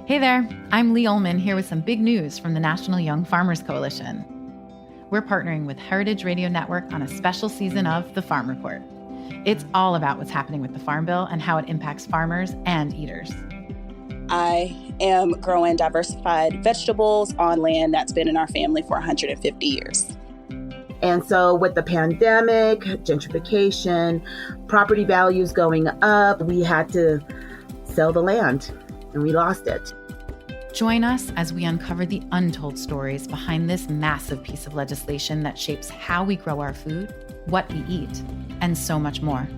Hey there, I'm Lee Ullman here with some big news from the National Young Farmers Coalition. We're partnering with Heritage Radio Network on a special season of The Farm Report. It's all about what's happening with the Farm Bill and how it impacts farmers and eaters. I am growing diversified vegetables on land that's been in our family for 150 years. And so with the pandemic, gentrification, property values going up, we had to sell the land and we lost it. Join us as we uncover the untold stories behind this massive piece of legislation that shapes how we grow our food, what we eat, and so much more.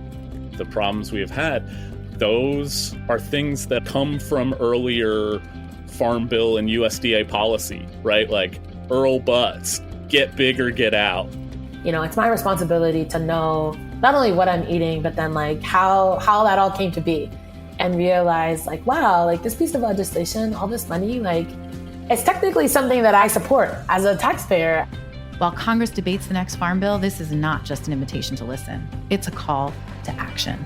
The problems we have had, those are things that come from earlier Farm Bill and USDA policy, right? Like Earl Butz, get big or get out. You know, it's my responsibility to know not only what I'm eating, but then like how that all came to be. And realize like, wow, like this piece of legislation, all this money, like it's technically something that I support as a taxpayer. While Congress debates the next Farm Bill, this is not just an invitation to listen. It's a call to action.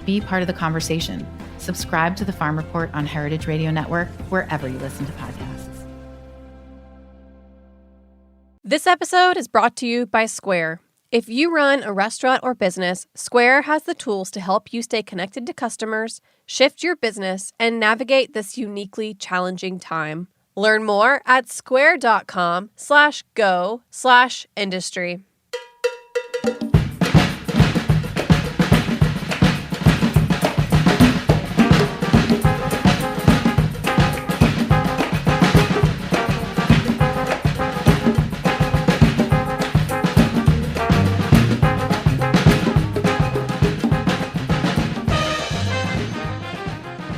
Be part of the conversation. Subscribe to the Farm Report on Heritage Radio Network, wherever you listen to podcasts. This episode is brought to you by Square. If you run a restaurant or business, Square has the tools to help you stay connected to customers, shift your business, and navigate this uniquely challenging time. Learn more at square.com/go/industry.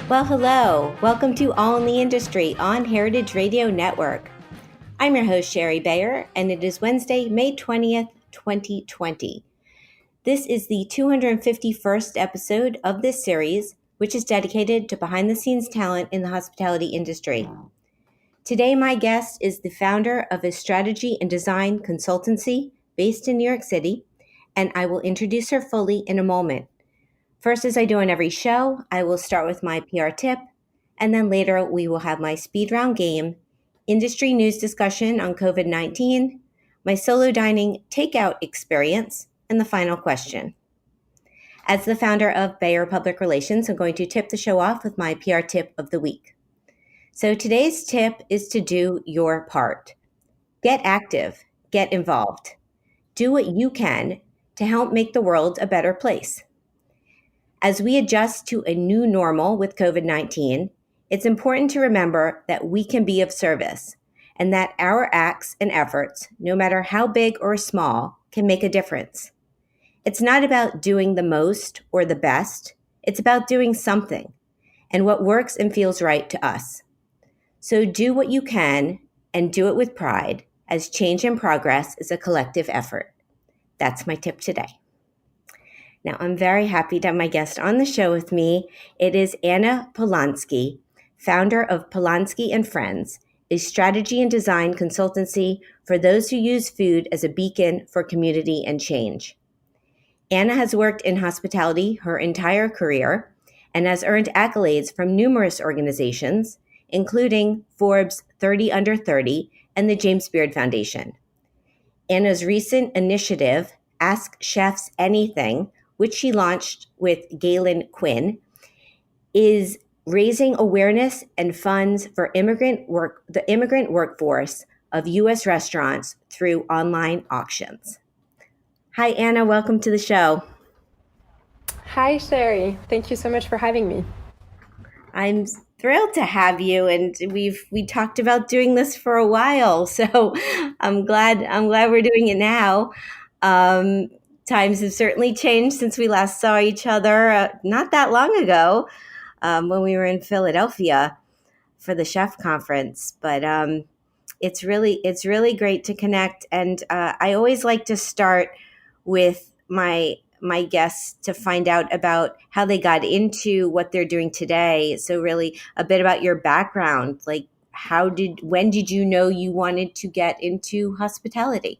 Well, hello. Welcome to All in the Industry on Heritage Radio Network. I'm your host, Sherry Bayer, and it is Wednesday, May 20th, 2020. This is the 251st episode of this series, which is dedicated to behind-the-scenes talent in the hospitality industry. Today, my guest is the founder of a strategy and design consultancy based in New York City, and I will introduce her fully in a moment. First, as I do on every show, I will start with my PR tip, and then later we will have my speed round game, industry news discussion on COVID-19, my solo dining takeout experience, and the final question. As the founder of Bayer Public Relations, I'm going to tip the show off with my PR tip of the week. So today's tip is to do your part. Get active, get involved. Do what you can to help make the world a better place. As we adjust to a new normal with COVID-19, it's important to remember that we can be of service and that our acts and efforts, no matter how big or small, can make a difference. It's not about doing the most or the best. It's about doing something and what works and feels right to us. So do what you can and do it with pride, as change and progress is a collective effort. That's my tip today. Now, I'm very happy to have my guest on the show with me. It is Anna Polonsky, founder of Polonsky and Friends, a strategy and design consultancy for those who use food as a beacon for community and change. Anna has worked in hospitality her entire career and has earned accolades from numerous organizations, including Forbes 30 Under 30 and the James Beard Foundation. Anna's recent initiative, Ask Chefs Anything, which she launched with Galen Quinn, is raising awareness and funds for the immigrant workforce of U.S. restaurants through online auctions. Hi, Anna. Welcome to the show. Hi, Sherry. Thank you so much for having me. I'm thrilled to have you, and we talked about doing this for a while, so I'm glad we're doing it now. Times have certainly changed since we last saw each other not that long ago when we were in Philadelphia for the chef conference. But it's really great to connect. And I always like to start with my guests to find out about how they got into what they're doing today. So really a bit about your background, like when did you know you wanted to get into hospitality?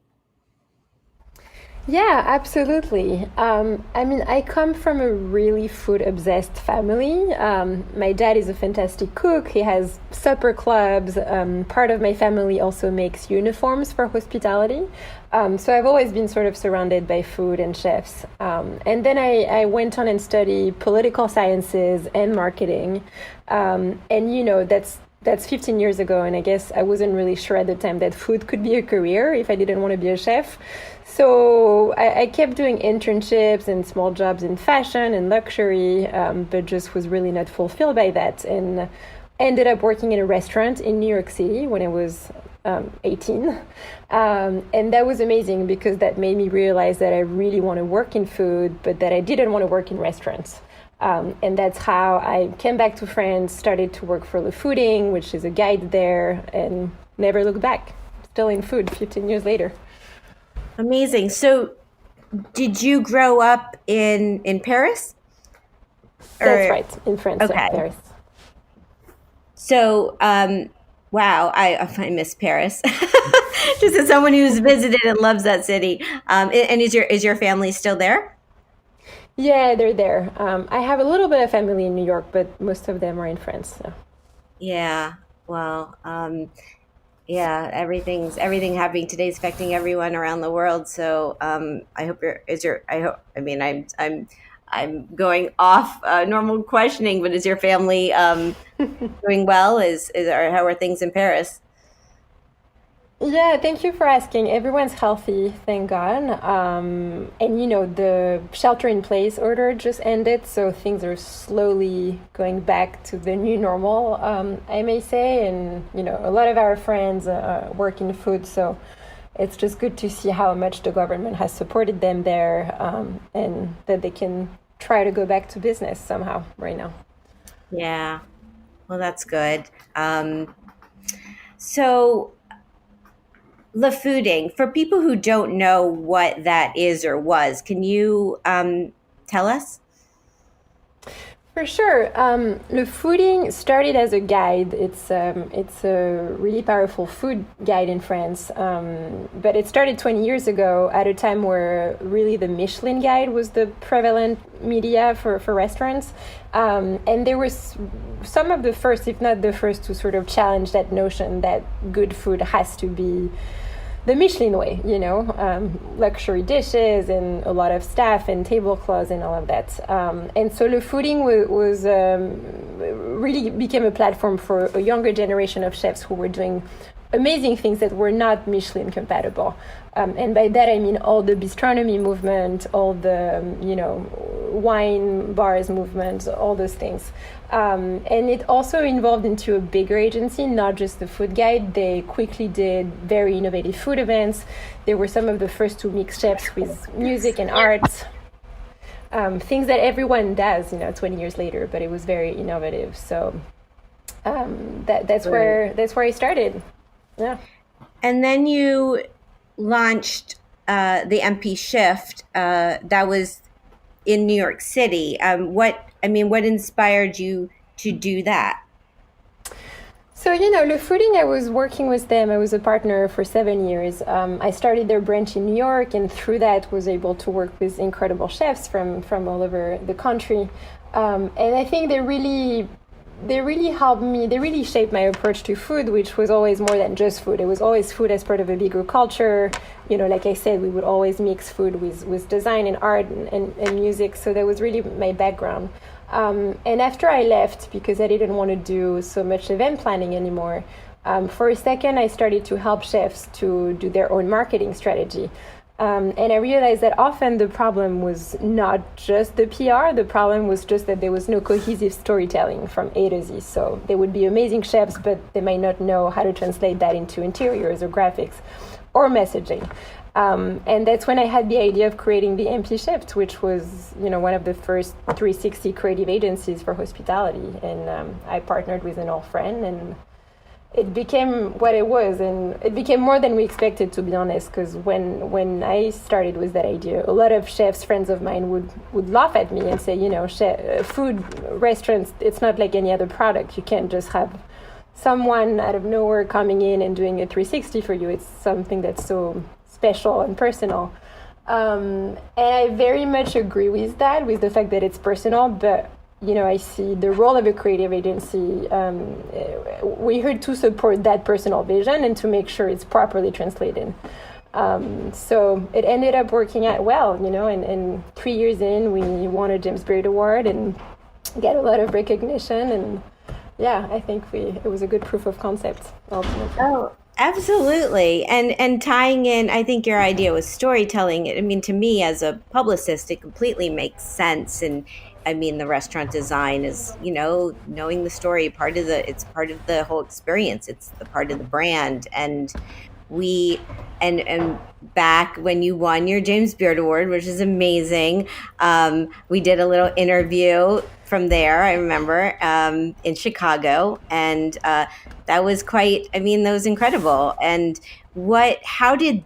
Yeah, absolutely. I come from a really food-obsessed family. My dad is a fantastic cook. He has supper clubs. Part of my family also makes uniforms for hospitality. So I've always been sort of surrounded by food and chefs. And then I went on and studied political sciences and marketing. That's 15 years ago, and I guess I wasn't really sure at the time that food could be a career if I didn't want to be a chef. So I kept doing internships and small jobs in fashion and luxury, but just was really not fulfilled by that. And ended up working in a restaurant in New York City when I was 18. And that was amazing because that made me realize that I really want to work in food, but that I didn't want to work in restaurants. And that's how I came back to France, started to work for Le Fooding, which is a guide there, and never looked back. Still in food 15 years later. Amazing. So did you grow up in Paris? That's right, in France, Okay. yeah, Paris. So, wow, I miss Paris. Just as someone who's visited and loves that city. And is your family still there? Yeah, they're there. I have a little bit of family in New York, but most of them are in France. So. Yeah. Well, yeah, everything happening today is affecting everyone around the world. So I hope I'm going off normal questioning, but is your family doing well? Or how are things in Paris? Yeah, thank you for asking. Everyone's healthy, thank God. And the shelter-in-place order just ended, so things are slowly going back to the new normal, I may say. And, a lot of our friends work in food, so it's just good to see how much the government has supported them there, and that they can try to go back to business somehow right now. Yeah, well, that's good. So Le Fooding, for people who don't know what that is or was, can you tell us? For sure. Le Fooding started as a guide. It's a really powerful food guide in France. But it started 20 years ago at a time where really the Michelin guide was the prevalent media for restaurants. And there was some of the first, if not the first, to sort of challenge that notion that good food has to be the Michelin way, luxury dishes and a lot of staff and tablecloths and all of that. And so Le Fooding was really became a platform for a younger generation of chefs who were doing amazing things that were not Michelin compatible. And by that, I mean all the bistronomy movement, all the, wine bars movement, all those things. And it also involved into a bigger agency, not just the food guide. They quickly did very innovative food events. They were some of the first to mix chefs with music and arts. Things that everyone does, 20 years later, but it was very innovative. So that's where I started. Yeah. And then you launched the MP Shift. That was in New York City. What inspired you to do that? So, Le Fooding, I was working with them. I was a partner for 7 years. I started their branch in New York, and through that was able to work with incredible chefs from all over the country. And I think they really helped me. They really shaped my approach to food, which was always more than just food. It was always food as part of a bigger culture. Like I said, we would always mix food with design and art and music. So that was really my background. And after I left, because I didn't want to do so much event planning anymore, for a second I started to help chefs to do their own marketing strategy. And I realized that often the problem was not just the PR, the problem was just that there was no cohesive storytelling from A to Z. So they would be amazing chefs, but they might not know how to translate that into interiors or graphics or messaging. And that's when I had the idea of creating the MP Shift, which was, one of the first 360 creative agencies for hospitality. And I partnered with an old friend, and it became what it was, and it became more than we expected, to be honest, because when I started with that idea, a lot of chefs, friends of mine, would laugh at me and say, food restaurants, it's not like any other product. You can't just have someone out of nowhere coming in and doing a 360 for you. It's something that's so special and personal. And I very much agree with that, with the fact that it's personal, but I see the role of a creative agency. We're here to support that personal vision and to make sure it's properly translated. So it ended up working out well, and 3 years in, we won a James Beard Award and get a lot of recognition. And yeah, I think it was a good proof of concept, ultimately. Oh, absolutely. And tying in, I think your idea was storytelling. I mean, to me as a publicist, it completely makes sense. And I mean, the restaurant design is, knowing the story, it's part of the whole experience. It's the part of the brand. And and back when you won your James Beard Award, which is amazing, we did a little interview from there, I remember, in Chicago. And that was that was incredible. And how did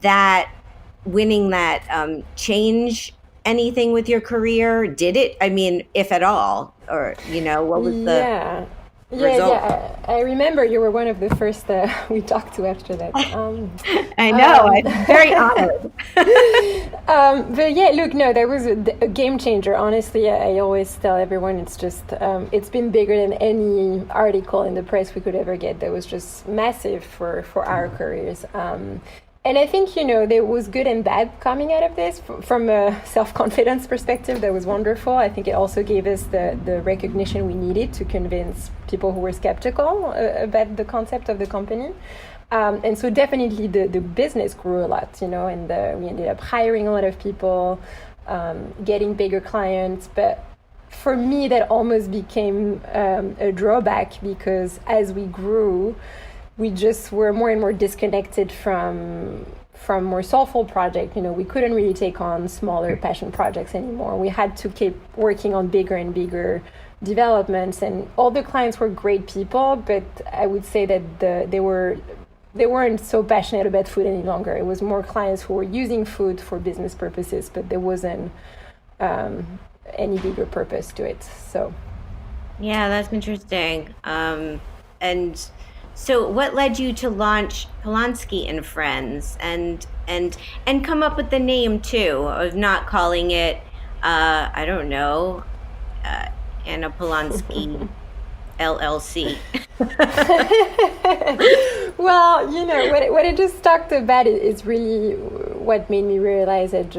winning that change anything with your career? Did it? I mean, if at all, or, what was the result? Yeah. I remember you were one of the first we talked to after that. I know. I'm very honored. But yeah, look, no, that was a game changer. Honestly, I always tell everyone it's just, it's been bigger than any article in the press we could ever get. That was just massive for our careers. And I think, there was good and bad coming out of this. From a self-confidence perspective, that was wonderful. I think it also gave us the recognition we needed to convince people who were skeptical about the concept of the company. And so definitely the business grew a lot, and we ended up hiring a lot of people, getting bigger clients. But for me, that almost became a drawback, because as we grew, we just were more and more disconnected from more soulful projects. We couldn't really take on smaller passion projects anymore. We had to keep working on bigger and bigger developments, and all the clients were great people, but I would say that they weren't so passionate about food any longer. It was more clients who were using food for business purposes, but there wasn't any bigger purpose to it. So yeah, that's interesting. And so what led you to launch Polonsky and Friends and come up with the name too, of not calling it I don't know, Anna Polonsky LLC? Well, what I just talked about is really what made me realize that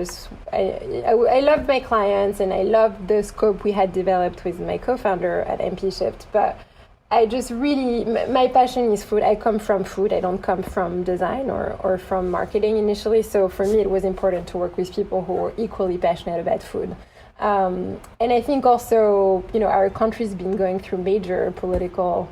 I loved my clients, and I loved the scope we had developed with my co-founder at MP Shift, but I just really, my passion is food. I come from food. I don't come from design or from marketing initially. So for me, it was important to work with people who were equally passionate about food. And I think also, our country's been going through major political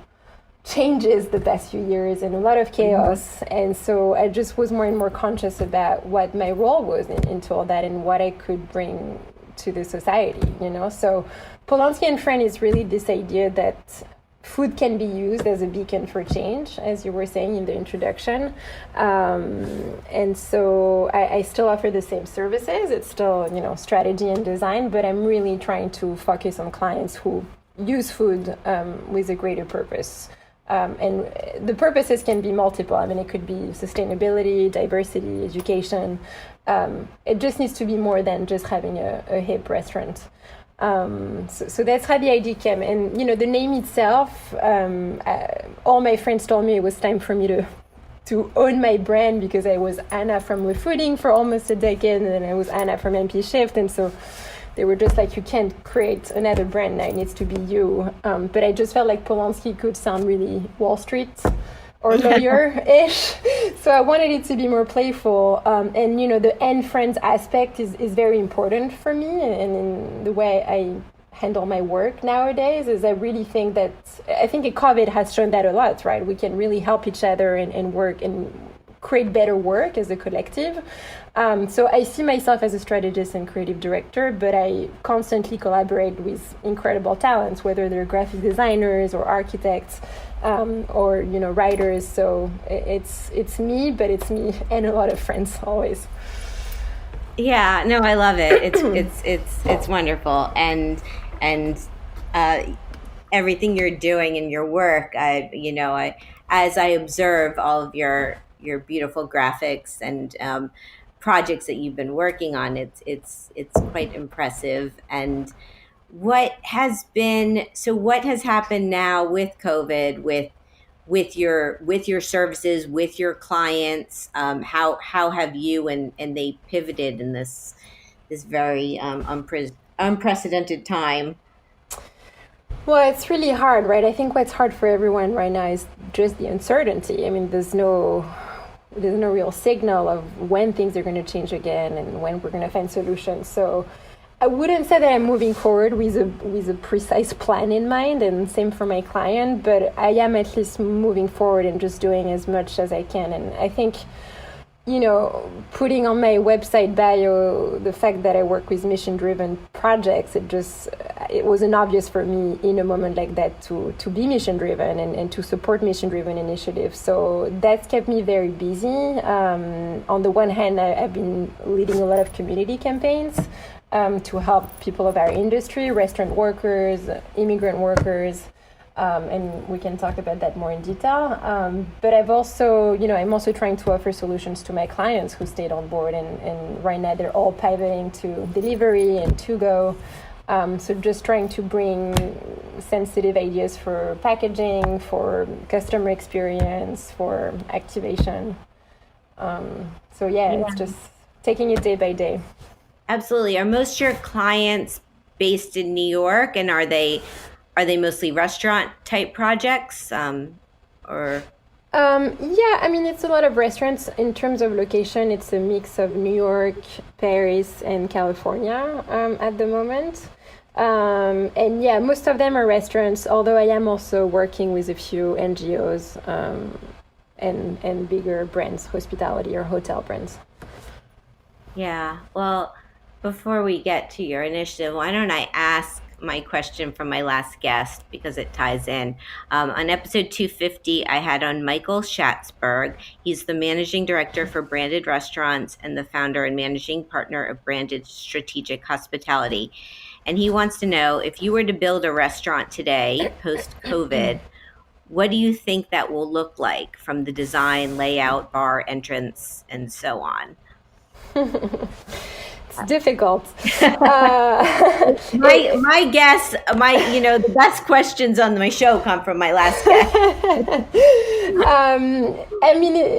changes the past few years and a lot of chaos. And so I just was more and more conscious about what my role was into all that and what I could bring to the society, So Polonsky and Friend is really this idea that food can be used as a beacon for change, as you were saying in the introduction. And so I still offer the same services. It's still, strategy and design, but I'm really trying to focus on clients who use food with a greater purpose. And the purposes can be multiple. I mean, it could be sustainability, diversity, education. It just needs to be more than just having a hip restaurant. So that's how the idea came. And, the name itself, all my friends told me it was time for me to own my brand, because I was Anna from Le Fooding for almost a decade, and then I was Anna from MP Shift. And so they were just like, you can't create another brand now, it needs to be you. But I just felt like Polonsky could sound really Wall Street or lawyer-ish. So I wanted it to be more playful. And, the and friends aspect is very important for me. And in the way I handle my work nowadays is I really think that, I think COVID has shown that a lot, right? We can really help each other and work and create better work as a collective. So I see myself as a strategist and creative director, but I constantly collaborate with incredible talents, whether they're graphic designers or architects, or writers. So it's me, but it's me and a lot of friends always. Yeah, no, I love it. It's wonderful, and everything you're doing in your work. As I observe all of your beautiful graphics, and projects that you've been working on. It's quite impressive. And what has happened now with COVID, with your services, with your clients? How have you and they pivoted in this very unprecedented time? Well, it's really hard, right? I think what's hard for everyone right now is just the uncertainty. I mean, there's no real signal of when things are going to change again and when we're going to find solutions. So I wouldn't say that I'm moving forward with a precise plan in mind, and same for my client, but I am at least moving forward and just doing as much as I can. And I think, putting on my website bio the fact that I work with mission-driven projects, it wasn't obvious for me in a moment like that to be mission-driven and to support mission-driven initiatives. So that's kept me very busy. On the one hand, I've been leading a lot of community campaigns to help people of our industry, restaurant workers, immigrant workers, and we can talk about that more in detail. But I'm also trying to offer solutions to my clients who stayed on board, and right now they're all pivoting to delivery and to-go. So just trying to bring sensitive ideas for packaging, for customer experience, for activation. It's just taking it day by day. Absolutely. Are most of your clients based in New York, and are they mostly restaurant type projects, or? It's a lot of restaurants. In terms of location, it's a mix of New York, Paris, and California at the moment. Most of them are restaurants, although I am also working with a few NGOs and bigger brands, hospitality or hotel brands. Yeah. Well, before we get to your initiative, why don't I ask my question from my last guest, because it ties in. On episode 250, I had on Michael Schatzberg. He's the managing director for Branded Restaurants and the founder and managing partner of Branded Strategic Hospitality. And he wants to know, if you were to build a restaurant today, post-COVID, what do you think that will look like, from the design, layout, bar, entrance, and so on? Difficult. My guess, the best questions on my show come from my last guest.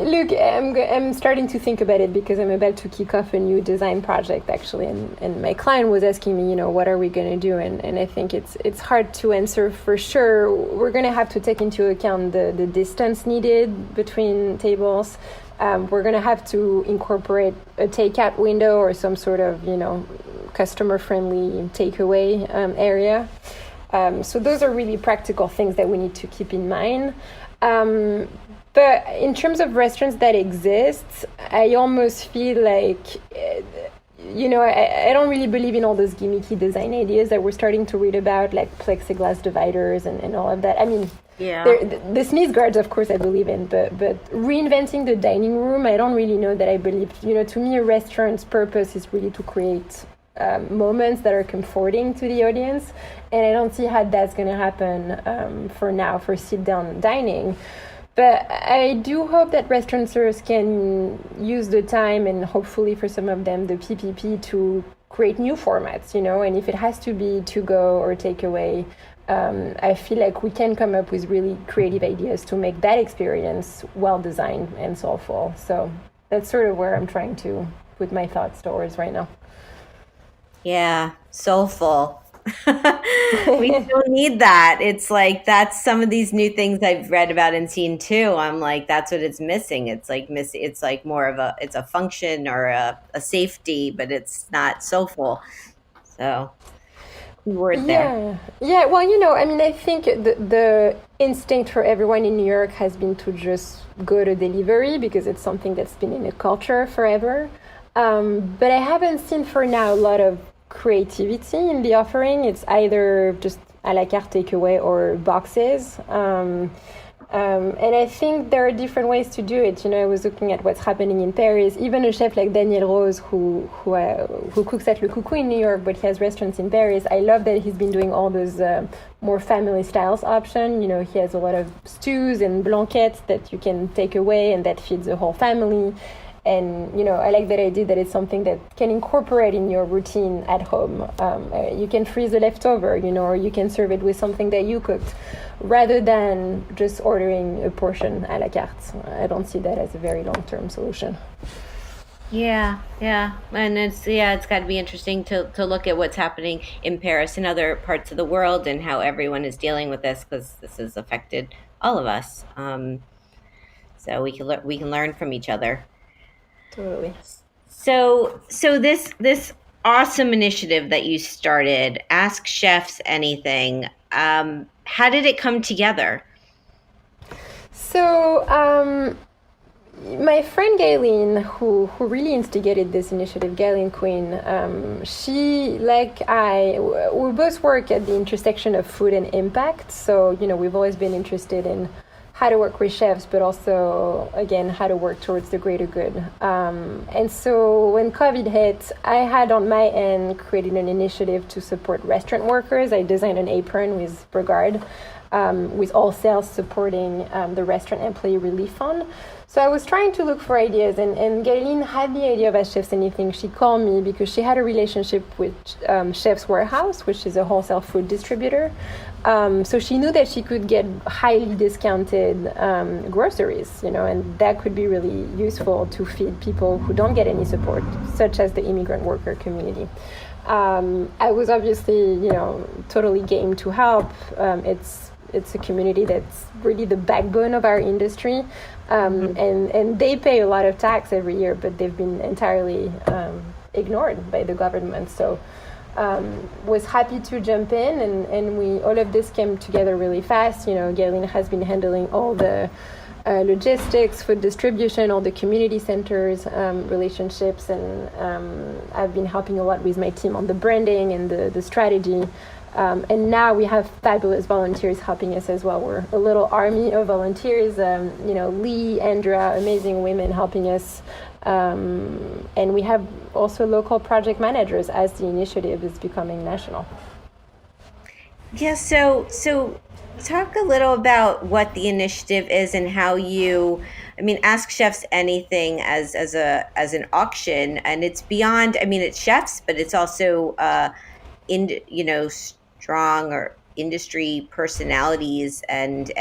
Look, I'm starting to think about it because I'm about to kick off a new design project, actually, and my client was asking me, what are we going to do? And I think it's hard to answer for sure. We're going to have to take into account the distance needed between tables. We're going to have to incorporate a takeout window or some sort of, customer-friendly takeaway area. So those are really practical things that we need to keep in mind. But in terms of restaurants that exist, I almost feel like, I don't really believe in all those gimmicky design ideas that we're starting to read about, like plexiglass dividers and all of that. Yeah. The sneeze guards, of course, I believe in, but reinventing the dining room, I don't really know that I believe. To me, a restaurant's purpose is really to create moments that are comforting to the audience, and I don't see how that's going to happen for now for sit-down dining. But I do hope that restaurateurs can use the time, and hopefully for some of them, the PPP, to create new formats, and if it has to be to-go or takeaway, I feel like we can come up with really creative ideas to make that experience well-designed and soulful. So that's sort of where I'm trying to put my thoughts towards right now. Yeah, soulful. We still need that. It's like, that's some of these new things I've read about and seen too. I'm like, that's what it's missing. It's like more of it's a function or a safety, but it's not soulful. So word there. Yeah. Well, I think the instinct for everyone in New York has been to just go to delivery because it's something that's been in the culture forever. But I haven't seen for now a lot of creativity in the offering. It's either just a la carte takeaway or boxes. And I think there are different ways to do it. I was looking at what's happening in Paris. Even a chef like Daniel Rose, who cooks at Le Coucou in New York, but he has restaurants in Paris. I love that he's been doing all those more family styles option. He has a lot of stews and blanquettes that you can take away and that feeds the whole family. And, I like that idea that it's something that can incorporate in your routine at home. You can freeze the leftover, or you can serve it with something that you cooked rather than just ordering a portion à la carte. I don't see that as a very long-term solution. Yeah. And it's got to be interesting to look at what's happening in Paris and other parts of the world and how everyone is dealing with this, because this has affected all of us. So we can learn from each other. Totally. So this awesome initiative that you started, Ask Chefs Anything, how did it come together? So my friend Gayleen, who really instigated this initiative, Gayleen Quinn, she, like we both work at the intersection of food and impact. So, we've always been interested in how to work with chefs, but also, again, how to work towards the greater good. And so when COVID hit, I had on my end created an initiative to support restaurant workers. I designed an apron with Brigard, with all sales supporting the Restaurant Employee Relief Fund. So I was trying to look for ideas, and Gayleen had the idea of Ask Chefs Anything. She called me because she had a relationship with Chef's Warehouse, which is a wholesale food distributor. So she knew that she could get highly discounted groceries, and that could be really useful to feed people who don't get any support, such as the immigrant worker community. I was obviously, totally game to help. It's a community that's really the backbone of our industry. And they pay a lot of tax every year, but they've been entirely ignored by the government. So was happy to jump in, and all of this came together really fast. Galen has been handling all the logistics, food distribution, all the community centers, relationships, and I've been helping a lot with my team on the branding and the strategy. And now we have fabulous volunteers helping us as well. We're a little army of volunteers, Lee, Andrea, amazing women helping us. And we have also local project managers as the initiative is becoming national. Yeah, so talk a little about what the initiative is and how Ask Chefs Anything as an auction, and it's beyond, it's chefs, but it's also strong or industry personalities, and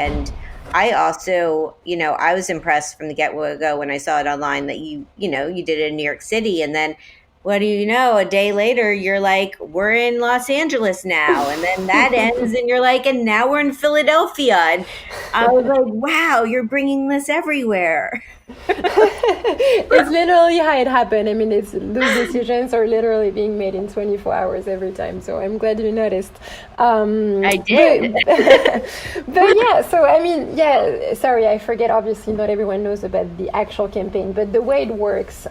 I also, I was impressed from the get-go when I saw it online that you did it in New York City, and then what do you know, a day later you're like, we're in Los Angeles now, and then that ends and you're like, and now we're in Philadelphia, and I was like, wow, you're bringing this everywhere. It's literally how it happened. those decisions are literally being made in 24 hours every time, so I'm glad you noticed. I did. But yeah, so sorry, I forget, obviously not everyone knows about the actual campaign, but the way it works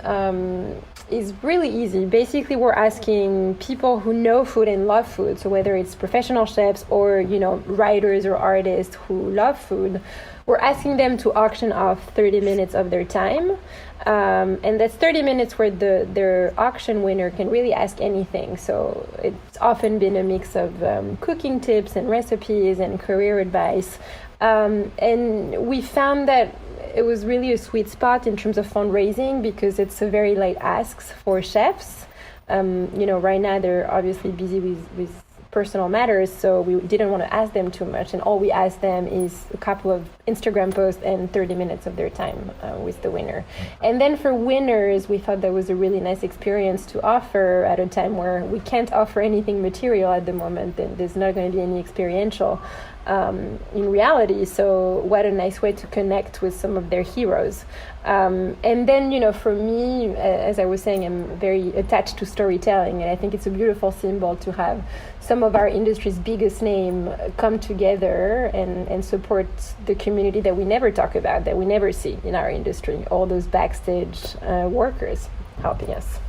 is really easy. Basically, we're asking people who know food and love food, so whether it's professional chefs or writers or artists who love food, we're asking them to auction off 30 minutes of their time. And that's 30 minutes where their auction winner can really ask anything. So it's often been a mix of cooking tips and recipes and career advice. And we found that it was really a sweet spot in terms of fundraising because it's a very light ask for chefs. Right now they're obviously busy with personal matters, so we didn't want to ask them too much, and all we asked them is a couple of Instagram posts and 30 minutes of their time with the winner. And then for winners, we thought that was a really nice experience to offer at a time where we can't offer anything material at the moment, and there's not going to be any experiential in reality. So what a nice way to connect with some of their heroes. And then, for me, as I was saying, I'm very attached to storytelling, and I think it's a beautiful symbol to have some of our industry's biggest name come together and support the community that we never talk about, that we never see in our industry, all those backstage workers helping us.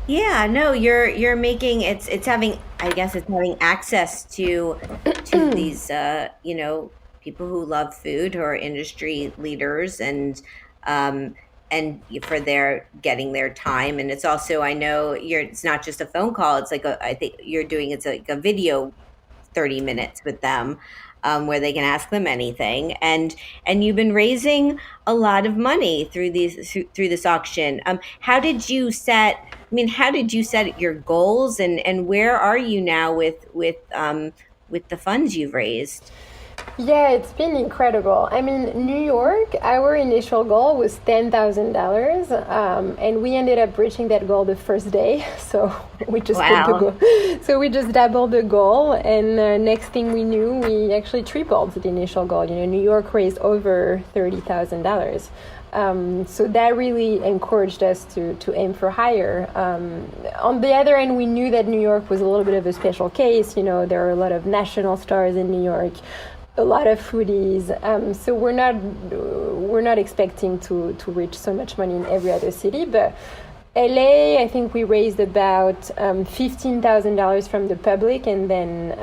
Yeah, no, you're making it's having access to these people who love food, who are industry leaders, and for their getting their time. And it's also, I know it's not just a phone call, it's like I think you're doing, it's like a video 30 minutes with them, where they can ask them anything. And you've been raising a lot of money through this auction. How did you set your goals, and where are you now with the funds you've raised? Yeah, it's been incredible. I mean, New York, our initial goal was $10,000, and we ended up reaching that goal the first day. So we just we just doubled the goal, and next thing we knew, we actually tripled the initial goal. New York raised over $30,000. So that really encouraged us to aim for higher. On the other end, we knew that New York was a little bit of a special case. There are a lot of national stars in New York, a lot of foodies. So we're not expecting to reach so much money in every other city, but LA, I think we raised about $15,000 from the public, and then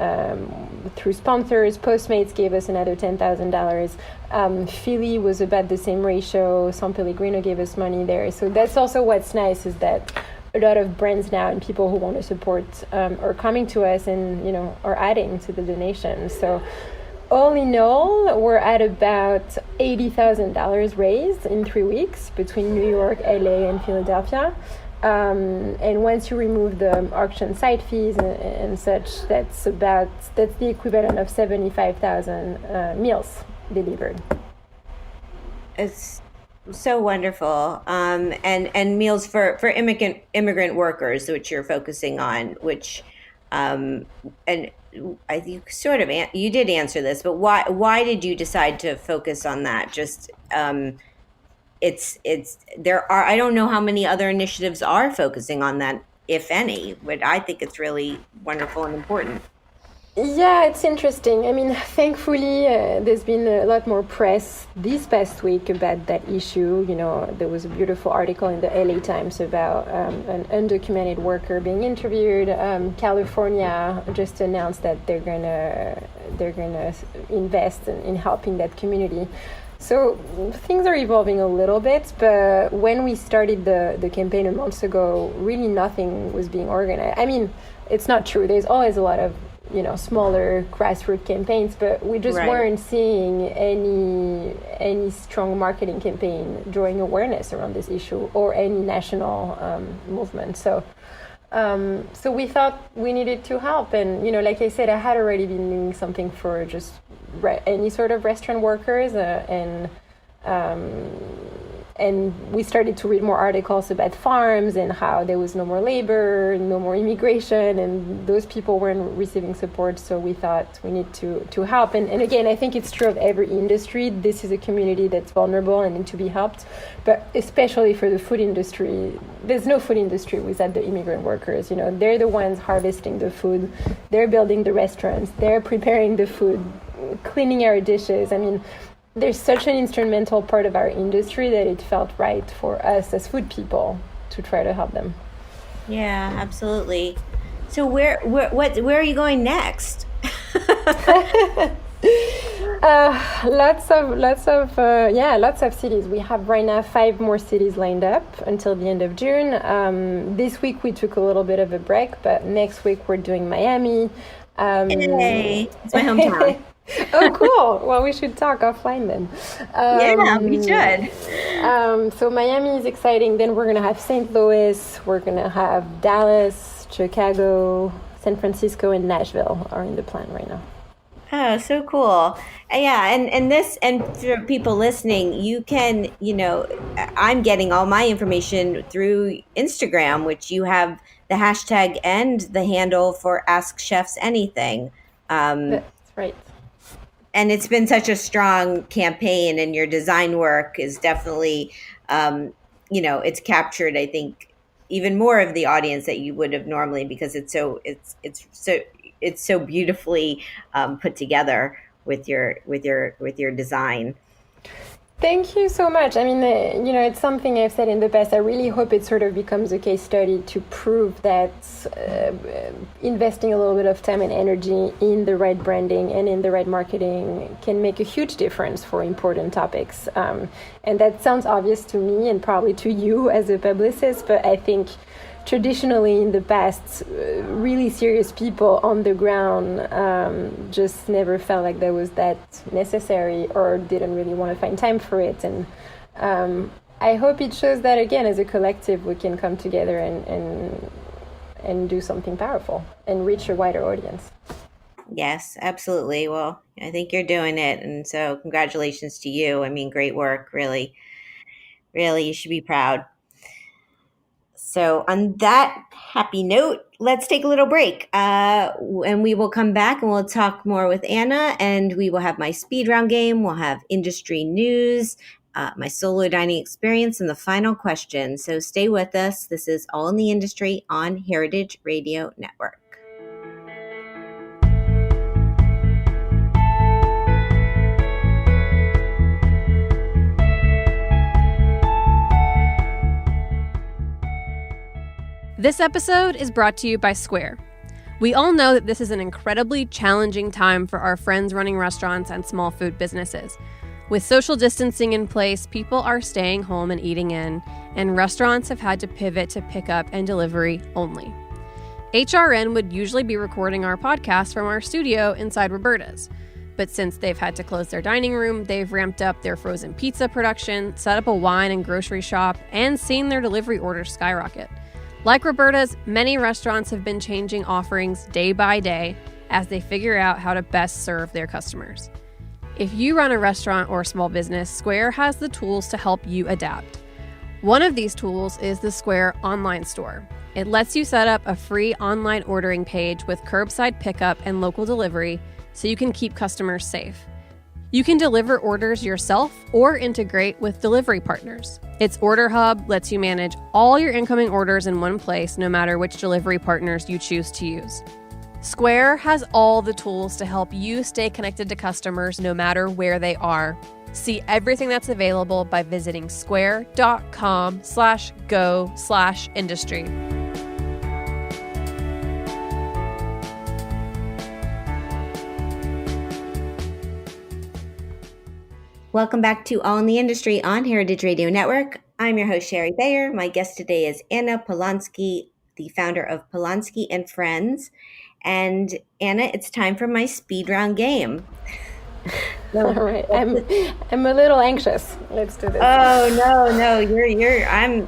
through sponsors, Postmates gave us another $10,000. Philly was about the same ratio. San Pellegrino gave us money there. So that's also what's nice, is that a lot of brands now and people who want to support are coming to us and are adding to the donation. So all in all, we're at about $80,000 raised in 3 weeks between New York, LA, and Philadelphia. And once you remove the auction site fees and such, that's the equivalent of 75,000 meals delivered. It's so wonderful, and meals for immigrant workers, which you're focusing on, which and I think you did answer this, but why did you decide to focus on that? Just I don't know how many other initiatives are focusing on that, if any, but I think it's really wonderful and important. Yeah, it's interesting. I mean, thankfully, there's been a lot more press this past week about that issue. There was a beautiful article in the LA Times about an undocumented worker being interviewed. California just announced that they're gonna invest in helping that community. So things are evolving a little bit, but when we started the campaign a month ago, really nothing was being organized. I mean, it's not true. There's always a lot of smaller grassroots campaigns, but we just weren't seeing any strong marketing campaign drawing awareness around this issue or any national movement. So we thought we needed to help, and like I said, I had already been doing something for just any sort of restaurant workers, and we started to read more articles about farms and how there was no more labor, no more immigration, and those people weren't receiving support. So we thought we need to help. And again, I think it's true of every industry. This is a community that's vulnerable and need to be helped. But especially for the food industry, there's no food industry without the immigrant workers. They're the ones harvesting the food. They're building the restaurants. They're preparing the food, cleaning our dishes. I mean, there's such an instrumental part of our industry that it felt right for us as food people to try to help them. Yeah, absolutely. So where are you going next? Lots of cities. We have right now 5 more cities lined up until the end of June. This week we took a little bit of a break, but next week we're doing Miami. Hey, it's my hometown. Oh, cool. Well, we should talk offline then. Yeah, we should. So Miami is exciting. Then we're going to have St. Louis. We're going to have Dallas, Chicago, San Francisco, and Nashville are in the plan right now. Oh, so cool. Yeah, and for people listening, you can, I'm getting all my information through Instagram, which you have the hashtag and the handle for Ask Chefs Anything. That's right. And it's been such a strong campaign, and your design work is definitely, it's captured, I think, even more of the audience that you would have normally, because it's so beautifully put together with your design. Thank you so much. I mean, it's something I've said in the past. I really hope it sort of becomes a case study to prove that investing a little bit of time and energy in the right branding and in the right marketing can make a huge difference for important topics. And that sounds obvious to me and probably to you as a publicist, but I think traditionally in the past, really serious people on the ground just never felt like that was that necessary or didn't really want to find time for it. And I hope it shows that, again, as a collective, we can come together and do something powerful and reach a wider audience. Yes, absolutely. Well, I think you're doing it. And so congratulations to you. I mean, great work. Really, really, you should be proud. So on that happy note, let's take a little break. And we will come back and we'll talk more with Anna, and we will have my speed round game. We'll have industry news, my solo dining experience, and the final question. So stay with us. This is All in the Industry on Heritage Radio Network. This episode is brought to you by Square. We all know that this is an incredibly challenging time for our friends running restaurants and small food businesses. With social distancing in place, people are staying home and eating in, and restaurants have had to pivot to pickup and delivery only. HRN would usually be recording our podcast from our studio inside Roberta's. But since they've had to close their dining room, they've ramped up their frozen pizza production, set up a wine and grocery shop, and seen their delivery orders skyrocket. Like Roberta's, many restaurants have been changing offerings day by day as they figure out how to best serve their customers. If you run a restaurant or a small business, Square has the tools to help you adapt. One of these tools is the Square online store. It lets you set up a free online ordering page with curbside pickup and local delivery so you can keep customers safe. You can deliver orders yourself or integrate with delivery partners. Its Order Hub lets you manage all your incoming orders in one place, no matter which delivery partners you choose to use. Square has all the tools to help you stay connected to customers no matter where they are. See everything that's available by visiting square.com/go/industry. Welcome back to All in the Industry on Heritage Radio Network. I'm your host, Sherry Bayer. My guest today is Anna Polonsky, the founder of Polonsky and Friends. And Anna, it's time for my speed round game. All right, I'm a little anxious. Let's do this. Oh no,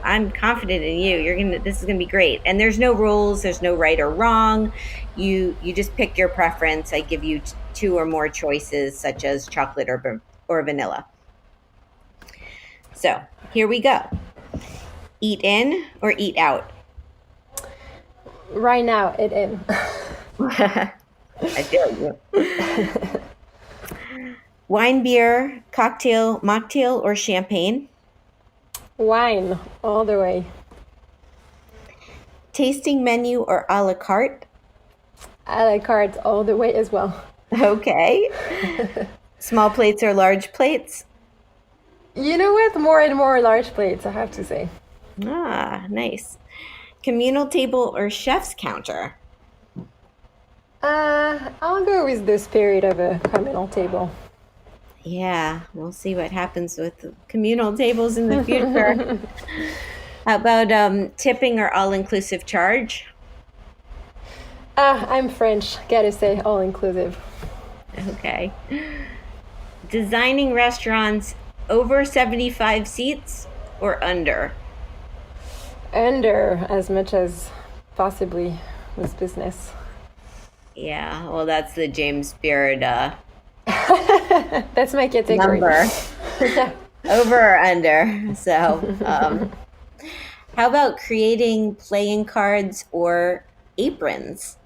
I'm confident in you. This is gonna be great. And there's no rules. There's no right or wrong. You just pick your preference. I give you two or more choices, such as chocolate or vanilla. So here we go. Eat in or eat out? Right now, eat in. I feel you. Wine, beer, cocktail, mocktail, or champagne? Wine, all the way. Tasting menu or a la carte? A la carte, all the way as well. Okay. Small plates or large plates? You know what? More and more large plates, I have to say. Ah, nice. Communal table or chef's counter? I'll go with the spirit of a communal table. Yeah, we'll see what happens with communal tables in the future. How about tipping or all-inclusive charge? I'm French, gotta say all-inclusive. Okay. Designing restaurants over 75 seats or under? Under, as much as possibly with business. Yeah, well, that's the James Beard that's my category. Number. Over or under. So, how about creating playing cards or aprons?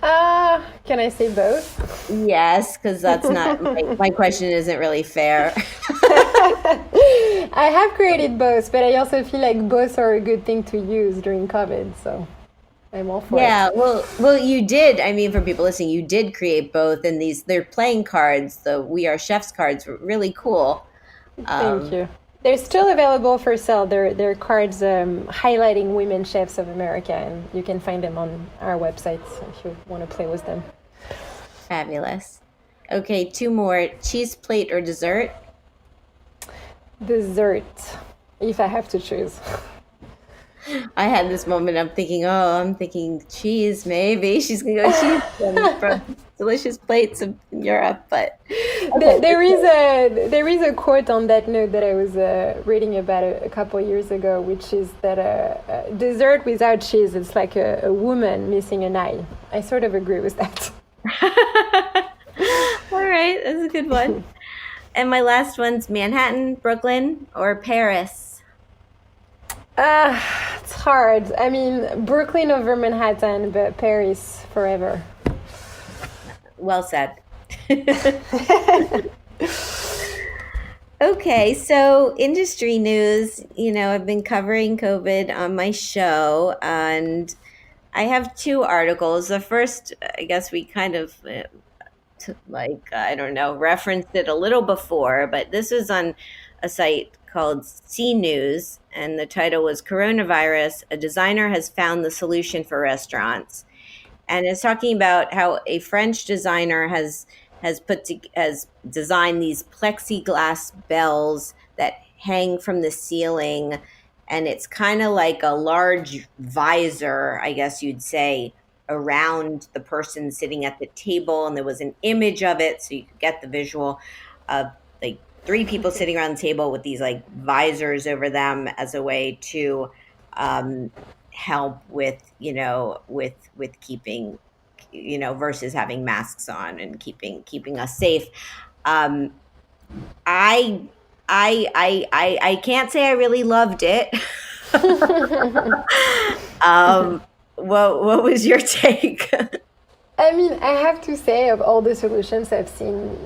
Can I say both? Yes, because that's not my question isn't really fair. I have created both, but I also feel like both are a good thing to use during COVID, so I'm all for it. Yeah, well, you did. I mean, for people listening, you did create both, and they're playing cards. The We Are Chefs cards were really cool. Thank you. They're still available for sale. They're cards highlighting women chefs of America, and you can find them on our website if you want to play with them. Fabulous. Okay, two more. Cheese plate or dessert? Dessert, if I have to choose. I had this moment. I'm thinking cheese. Maybe she's gonna go cheese from delicious plates in Europe. But okay. There is a quote on that note that I was reading about a couple of years ago, which is that a dessert without cheese is like a woman missing an eye. I sort of agree with that. All right, that's a good one. And my last one's Manhattan, Brooklyn, or Paris. It's hard. I mean, Brooklyn over Manhattan, but Paris forever. Well said. Okay, so industry news. I've been covering COVID on my show, and I have 2 articles. The first, I guess we kind of referenced it a little before, but this was on a site called C News, and the title was Coronavirus, a designer has found the solution for restaurants. And it's talking about how a French designer has designed these plexiglass bells that hang from the ceiling, and it's kind of like a large visor, I guess you'd say, around the person sitting at the table, and there was an image of it so you could get the visual of like 3 people sitting around the table with these like visors over them as a way to help with keeping versus having masks on and keeping us safe. I can't say I really loved it. What was your take? I mean, I have to say, of all the solutions I've seen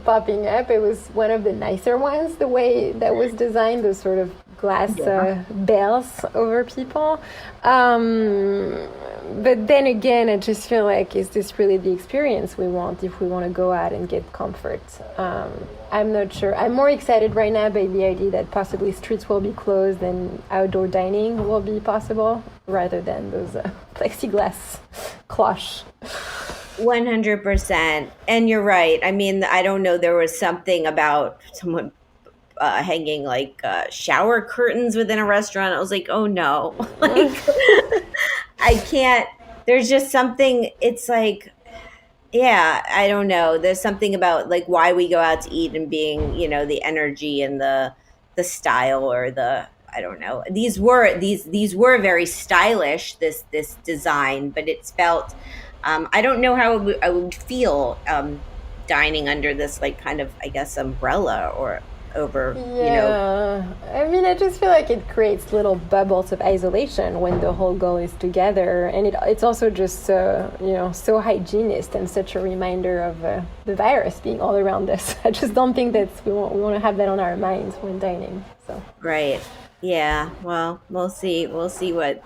popping up, it was one of the nicer ones, the way that was designed, those sort of glass bells over people. But then again, I just feel like, is this really the experience we want if we want to go out and get comfort? I'm not sure. I'm more excited right now by the idea that possibly streets will be closed and outdoor dining will be possible rather than those plexiglass cloche. 100%. And you're right. I mean, I don't know. There was something about someone hanging like shower curtains within a restaurant. I was like, oh no. I can't. There's just something. It's like, yeah, I don't know. There's something about like why we go out to eat and being, the energy and the style or the, I don't know. These were very stylish, this design, but it's felt, I don't know how I would feel dining under this like kind of, I guess, umbrella or over, I mean, I just feel like it creates little bubbles of isolation when the whole goal is together, and it's also just so hygienist and such a reminder of the virus being all around us. I just don't think that we want to have that on our minds when dining. So right. Yeah, well, we'll see what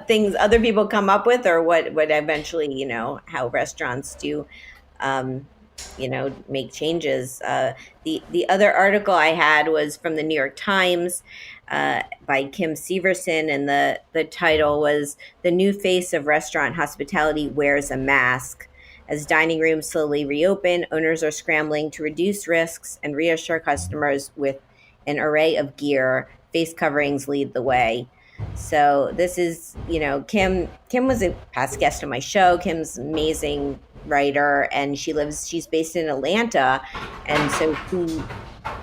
things other people come up with, or what eventually, how restaurants do make changes. The other article I had was from the New York Times by Kim Severson, and the title was "The New Face of Restaurant Hospitality Wears a Mask." As dining rooms slowly reopen, owners are scrambling to reduce risks and reassure customers with an array of gear. Face coverings lead the way. So this is, Kim was a past guest on my show. Kim's amazing writer, and she's based in Atlanta. And so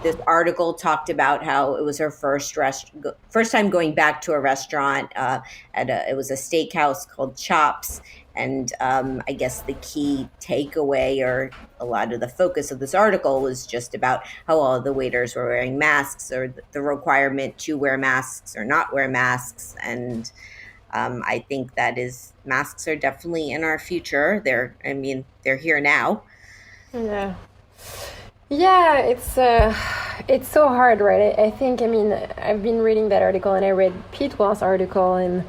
this article talked about how it was her first time going back to a restaurant. It was a steakhouse called Chops. And I guess the key takeaway, or a lot of the focus of this article, was just about how all the waiters were wearing masks, or the requirement to wear masks or not wear masks. And I think masks are definitely in our future. They're here now. Yeah. Yeah, it's so hard, right? I think, I've been reading that article, and I read Pete Wall's article, and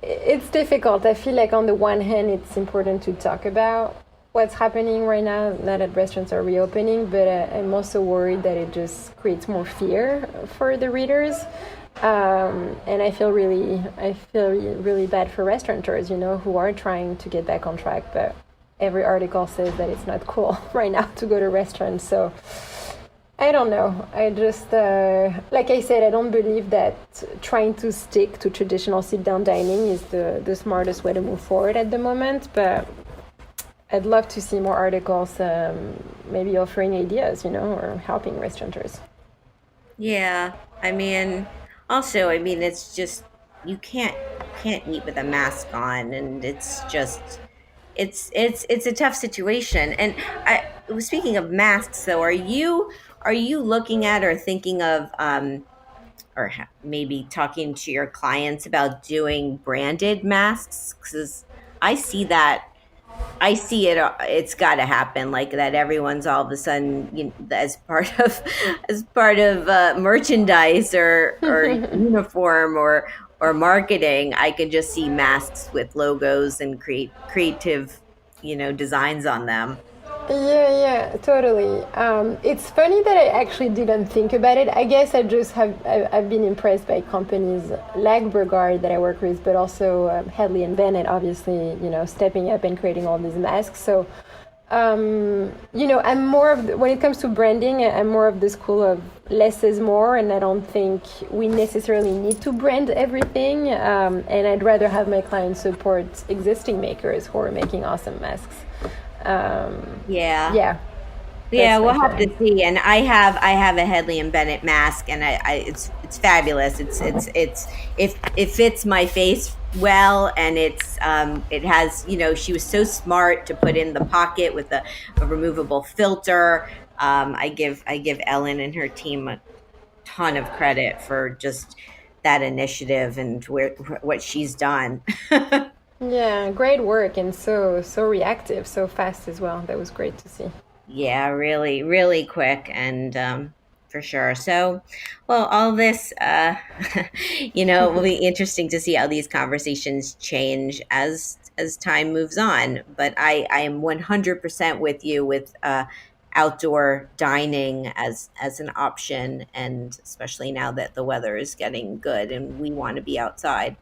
it's difficult. I feel like on the one hand, it's important to talk about what's happening right now that restaurants are reopening, but I'm also worried that it just creates more fear for the readers. And I feel really bad for restaurateurs, who are trying to get back on track, but every article says that it's not cool right now to go to restaurants. So I don't know. I just, like I said, I don't believe that trying to stick to traditional sit-down dining is the smartest way to move forward at the moment. But I'd love to see more articles, maybe offering ideas, or helping restaurateurs. Yeah, I mean, also, I mean, it's just you can't eat with a mask on, and it's just it's a tough situation. And I speaking of masks, though, are you looking at or thinking of maybe talking to your clients about doing branded masks? Because I see that. I see it. It's got to happen like that. Everyone's all of a sudden, as part of merchandise or uniform or marketing. I could just see masks with logos and creative, designs on them. Yeah, totally. It's funny that I actually didn't think about it. I guess I've been impressed by companies like Burgard that I work with, but also Hedley and Bennett, obviously, stepping up and creating all these masks. So, I'm more of when it comes to branding, I'm more of the school of less is more, and I don't think we necessarily need to brand everything. And I'd rather have my clients support existing makers who are making awesome masks. Yeah, we'll have to see. And I have a Hedley and Bennett mask, and it's fabulous. It fits my face well, and it has, she was so smart to put in the pocket with a removable filter. I give Ellen and her team a ton of credit for just that initiative and what she's done. Yeah, great work, and so reactive, so fast as well. That was great to see. Yeah, really, really quick, and for sure. So, well, all this, it will be interesting to see how these conversations change as time moves on. But I am 100% with you with outdoor dining as an option, and especially now that the weather is getting good and we want to be outside.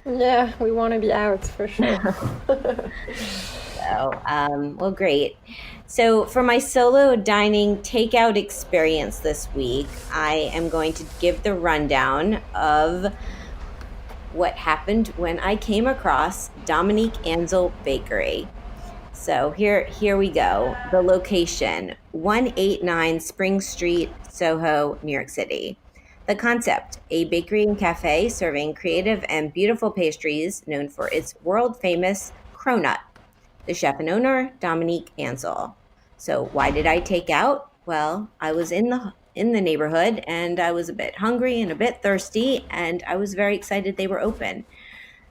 Yeah, we want to be out for sure. So, well, great. So for my solo dining takeout experience this week, I am going to give the rundown of what happened when I came across Dominique Ansel Bakery. So here we go. The location, 189 Spring Street, Soho, New York City. The concept, a bakery and cafe serving creative and beautiful pastries known for its world-famous cronut. The chef and owner, Dominique Ansel. So why did I take out? Well, I was in the neighborhood and I was a bit hungry and a bit thirsty, and I was very excited they were open.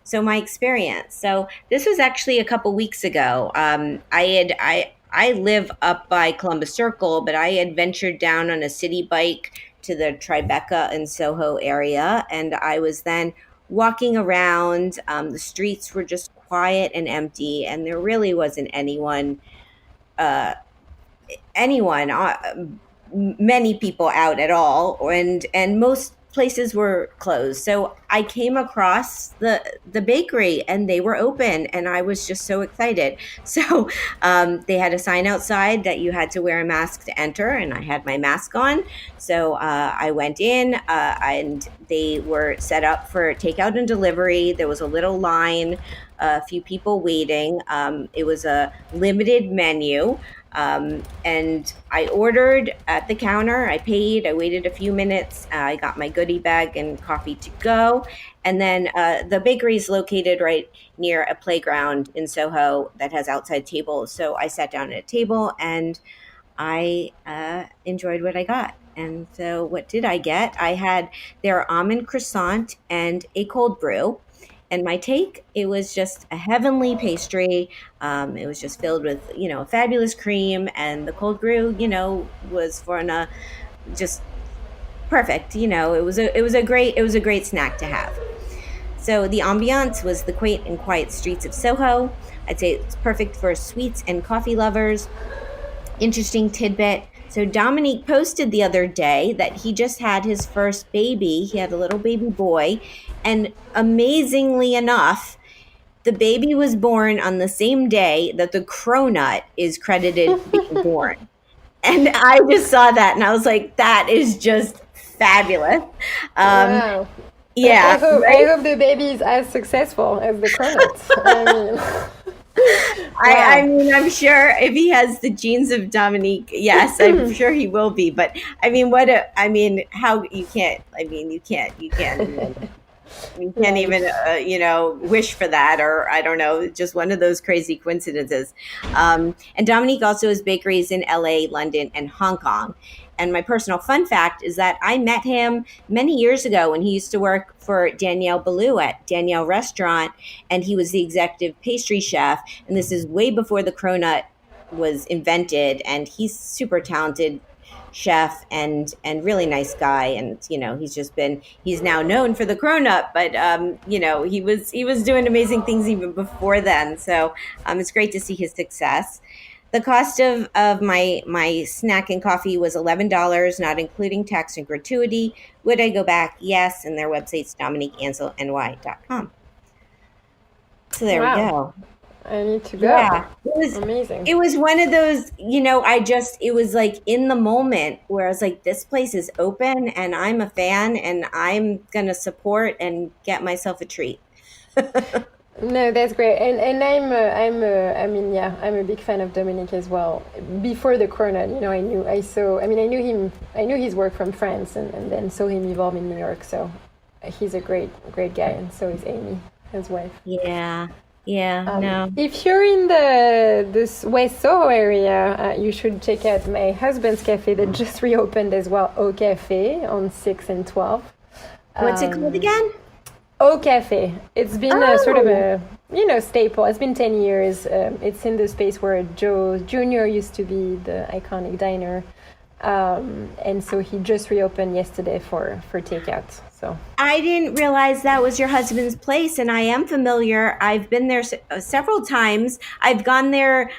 So my experience. So this was actually a couple weeks ago. I live up by Columbus Circle, but I had ventured down on a city bike to the Tribeca and Soho area, and I was then walking around. The streets were just quiet and empty, and there really wasn't anyone, many people out at all, and most places were closed. So I came across the bakery and they were open, and I was just so excited. So they had a sign outside that you had to wear a mask to enter, and I had my mask on. So I went in, and they were set up for takeout and delivery. There was a little line, a few people waiting. It was a limited menu. And I ordered at the counter, I paid, I waited a few minutes, I got my goodie bag and coffee to go. And then the bakery is located right near a playground in Soho that has outside tables. So I sat down at a table and I enjoyed what I got. And so what did I get? I had their almond croissant and a cold brew. And my take, it was just a heavenly pastry. It was just filled with, a fabulous cream, and the cold brew, was for just perfect. It was a great snack to have. So the ambiance was the quaint and quiet streets of Soho. I'd say it's perfect for sweets and coffee lovers. Interesting tidbit. So Dominique posted the other day that he just had his first baby. He had a little baby boy. And amazingly enough, the baby was born on the same day that the cronut is credited being born. And I just saw that and I was like, that is just fabulous. Wow. Yeah. I hope the baby is as successful as the cronuts. I mean, I'm sure if he has the genes of Dominique, yes, I'm sure he will be. But I mean, how you can't even, wish for that, or I don't know, just one of those crazy coincidences. And Dominique also has bakeries in LA, London, and Hong Kong. And my personal fun fact is that I met him many years ago when he used to work for Danielle Ballou at Danielle Restaurant, and he was the executive pastry chef. And this is way before the cronut was invented. And he's super talented chef and really nice guy. And he's now known for the cronut, but he was doing amazing things even before then. So it's great to see his success. The cost of my snack and coffee was $11, not including tax and gratuity. Would I go back? Yes. And their website's DominiqueAnselNY.com. So there we go. I need to go. Yeah, it was amazing. It was one of those, it was like in the moment where I was like, this place is open and I'm a fan and I'm going to support and get myself a treat. No, that's great, and I'm a big fan of Dominique as well. Before the cronut, I knew his work from France, and then saw him evolve in New York. So he's a great guy, and so is Amy, his wife. Yeah. No. If you're in this West Soho area, you should check out my husband's cafe that just reopened as well, Au Cafe on 6 and 12. What's it called again? Au Cafe. It's been sort of a staple. It's been 10 years. It's in the space where Joe Jr. used to be the iconic diner, and so he just reopened yesterday for takeout. So I didn't realize that was your husband's place, and I am familiar. I've been there several times. I've gone there,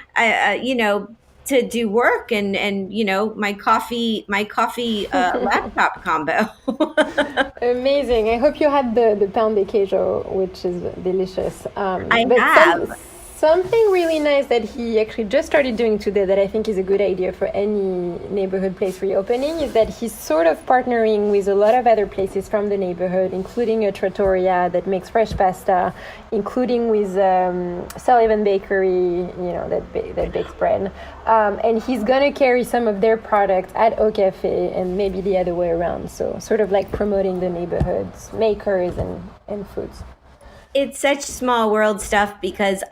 to do work and my coffee laptop combo. Amazing. I hope you had the pain de queijo, which is delicious. I have. Something really nice that he actually just started doing today that I think is a good idea for any neighborhood place reopening is that he's sort of partnering with a lot of other places from the neighborhood, including a trattoria that makes fresh pasta, including with Sullivan Bakery, that bakes bread. And he's going to carry some of their products at Au Cafe and maybe the other way around. So sort of like promoting the neighborhood's makers and foods. It's such small world stuff because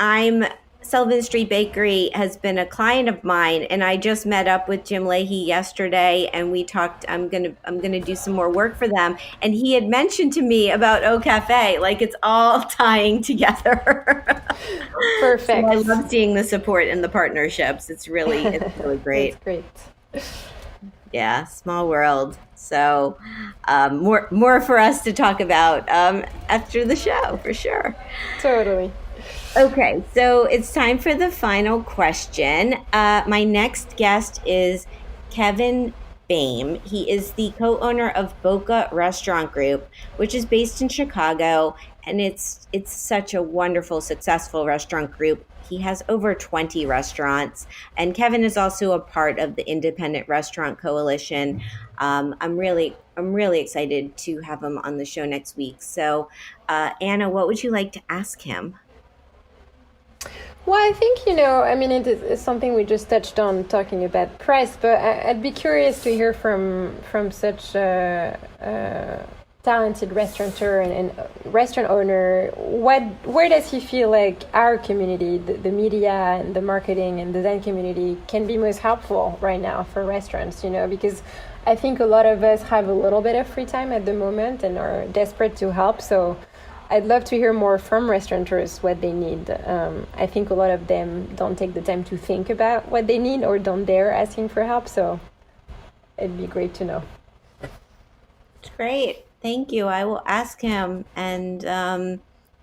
Sullivan Street Bakery has been a client of mine, and I just met up with Jim Leahy yesterday, and we talked. I'm gonna do some more work for them, and he had mentioned to me about Au Cafe. Like it's all tying together. Perfect. So I love seeing the support and the partnerships. It's really great. It's great. Yeah, small world. So more for us to talk about after the show, for sure. Totally. Okay, so it's time for the final question. My next guest is Kevin Boehm. He is the co-owner of Boca Restaurant Group, which is based in Chicago, and it's such a wonderful, successful restaurant group. He has over 20 restaurants, and Kevin is also a part of the Independent Restaurant Coalition. I'm really excited to have him on the show next week. So, Anna, what would you like to ask him? Well, I think, it's something we just touched on talking about press, but I'd be curious to hear from such a talented restaurateur and restaurant owner. Where does he feel like our community, the media and the marketing and design community can be most helpful right now for restaurants, because I think a lot of us have a little bit of free time at the moment and are desperate to help. So I'd love to hear more from restaurateurs what they need. I think a lot of them don't take the time to think about what they need or don't dare asking for help. So it'd be great to know. It's great. Thank you. I will ask him. And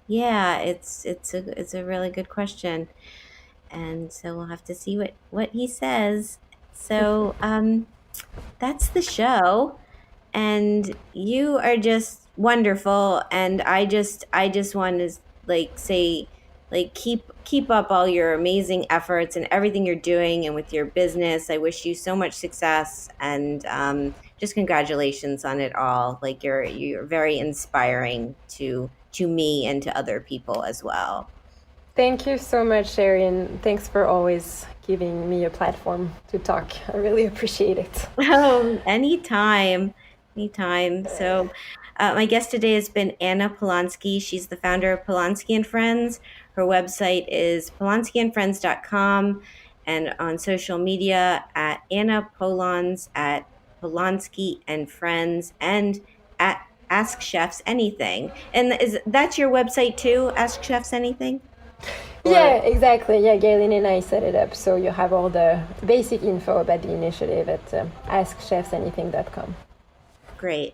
it's a really good question. And so we'll have to see what he says. So that's the show. And you are just wonderful. And I just want to say Like keep up all your amazing efforts and everything you're doing and with your business. I wish you so much success, and just congratulations on it all. Like you're very inspiring to me and to other people as well. Thank you so much, Sherry, and thanks for always giving me a platform to talk. I really appreciate it. Oh, anytime. So my guest today has been Anna Polonsky. She's the founder of Polonsky and Friends. Her website is polonskyandfriends.com, and on social media at Anna Polons, at Polonsky and Friends, and at Ask Chefs Anything. And is that's your website too, Ask Chefs Anything? Yeah, exactly. Yeah, Galen and I set it up, so you have all the basic info about the initiative at askchefsanything.com. Great.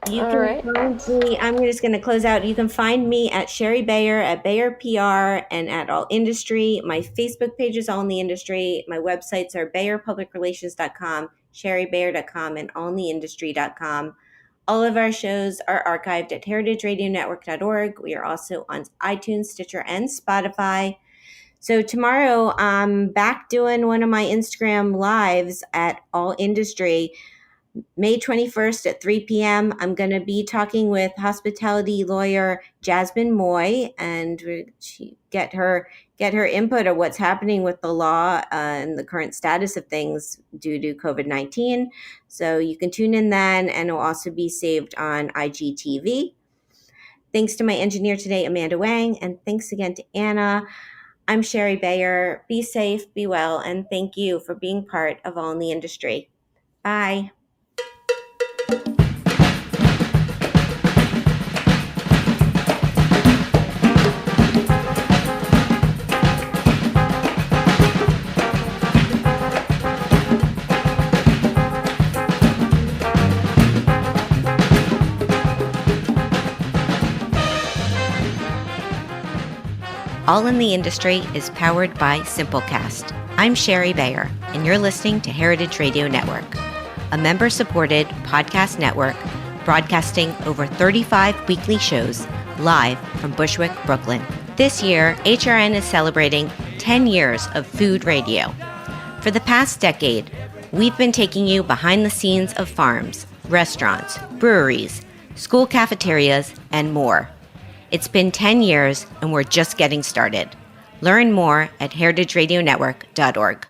You can find me. I'm just going to close out. You can find me at Sherry Bayer, at Bayer PR, and at All Industry. My Facebook page is All in the Industry. My websites are BayerPublicRelations.com, SherryBayer.com, and AllInTheIndustry.com. All of our shows are archived at heritageradionetwork.org. We are also on iTunes, Stitcher, and Spotify. So tomorrow, I'm back doing one of my Instagram lives at All Industry. May 21st at 3 p.m., I'm going to be talking with hospitality lawyer Jasmine Moy, and get her input of what's happening with the law and the current status of things due to COVID-19. So you can tune in then, and it will also be saved on IGTV. Thanks to my engineer today, Amanda Wang, and thanks again to Anna. I'm Sherry Bayer. Be safe, be well, and thank you for being part of All in the Industry. Bye. All in the Industry is powered by Simplecast. I'm Sherry Bayer, and you're listening to Heritage Radio Network, a member-supported podcast network broadcasting over 35 weekly shows live from Bushwick, Brooklyn. This year, HRN is celebrating 10 years of food radio. For the past decade, we've been taking you behind the scenes of farms, restaurants, breweries, school cafeterias, and more. It's been 10 years, and we're just getting started. Learn more at heritageradionetwork.org.